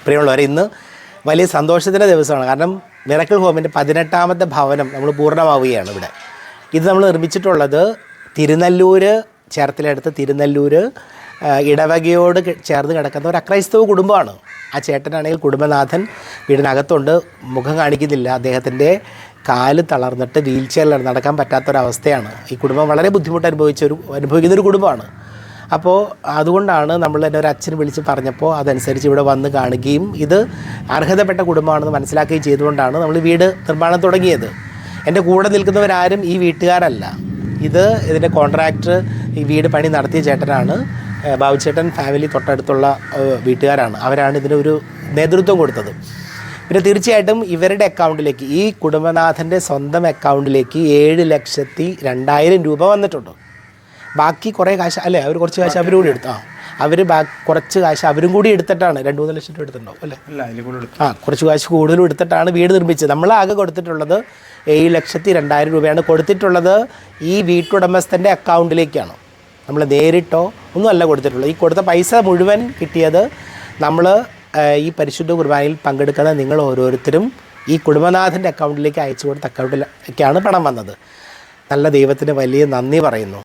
പ്രിയമുള്ളവരെ, ഇന്ന് വലിയ സന്തോഷത്തിൻ്റെ ദിവസമാണ്. കാരണം മിറക്കിൾ ഹോമിൻ്റെ 18ാമത്തെ ഭവനം നമ്മൾ പൂർണ്ണമാവുകയാണ് ഇവിടെ. ഇത് നമ്മൾ നിർമ്മിച്ചിട്ടുള്ളത് തിരുനെല്ലൂർ, ചേർത്തലടുത്ത് തിരുനെല്ലൂർ ഇടവകയോട് ചേർന്ന് കിടക്കുന്ന ഒരു അക്രൈസ്തവ കുടുംബമാണ്. ആ ചേട്ടനാണെങ്കിൽ കുടുംബനാഥൻ വീടിനകത്തുണ്ട്, മുഖം കാണിക്കുന്നില്ല. അദ്ദേഹത്തിൻ്റെ കാല് തളർന്നിട്ട് വീൽ ചെയറിൽ നടക്കാൻ പറ്റാത്തൊരവസ്ഥയാണ്. ഈ കുടുംബം വളരെ ബുദ്ധിമുട്ട് അനുഭവിക്കുന്നൊരു കുടുംബമാണ്. അപ്പോൾ അതുകൊണ്ടാണ് നമ്മൾ എൻ്റെ ഒരു അച്ഛൻ വിളിച്ച് പറഞ്ഞപ്പോൾ അതനുസരിച്ച് ഇവിടെ വന്ന് കാണുകയും ഇത് അർഹതപ്പെട്ട കുടുംബമാണെന്ന് മനസ്സിലാക്കുകയും ചെയ്തുകൊണ്ടാണ് നമ്മൾ വീട് നിർമ്മാണം തുടങ്ങിയത്. എൻ്റെ കൂടെ നിൽക്കുന്നവരാരും ഈ വീട്ടുകാരല്ല. ഇതിൻ്റെ കോൺട്രാക്ടർ, ഈ വീട് പണി നടത്തിയ ചേട്ടനാണ്. ബാബുച്ചേട്ടൻ ഫാമിലി തൊട്ടടുത്തുള്ള വീട്ടുകാരാണ്. അവരാണ് ഇതിനൊരു നേതൃത്വം കൊടുത്തത്. പിന്നെ തീർച്ചയായിട്ടും ഇവരുടെ അക്കൗണ്ടിലേക്ക്, ഈ കുടുംബനാഥൻ്റെ സ്വന്തം അക്കൗണ്ടിലേക്ക് 7,02,000 രൂപ വന്നിട്ടുണ്ട്. ബാക്കി കുറേ കാശ് അല്ലേ, അവർ കുറച്ച് കാശ് അവരും കൂടി എടുത്തു. അവർ കുറച്ച് കാശ് അവരും കൂടി എടുത്തിട്ടാണ് 2-3 ലക്ഷം രൂപ എടുത്തിട്ടുണ്ടാവും അല്ലേ? കുറച്ച് കാശ് കൂടുതലും എടുത്തിട്ടാണ് വീട് നിർമ്മിച്ചത്. നമ്മളാകെ കൊടുത്തിട്ടുള്ളത് 7,02,000 രൂപയാണ് കൊടുത്തിട്ടുള്ളത്. ഈ വീട്ടുടമസ്ഥൻ്റെ അക്കൗണ്ടിലേക്കാണ്. നമ്മൾ നേരിട്ടോ ഒന്നുമല്ല കൊടുത്തിട്ടുള്ളത്. ഈ കൊടുത്ത പൈസ മുഴുവൻ കിട്ടിയത് നമ്മൾ ഈ പരിശുദ്ധ കുർബാനയിൽ പങ്കെടുക്കുന്ന നിങ്ങൾ ഓരോരുത്തരും ഈ കുടുംബനാഥൻ്റെ അക്കൗണ്ടിലേക്ക് അയച്ചു കൊടുത്ത അക്കൗണ്ടിലേക്കാണ് പണം വന്നത്. നല്ല ദൈവത്തിന് വലിയ നന്ദി പറയുന്നു.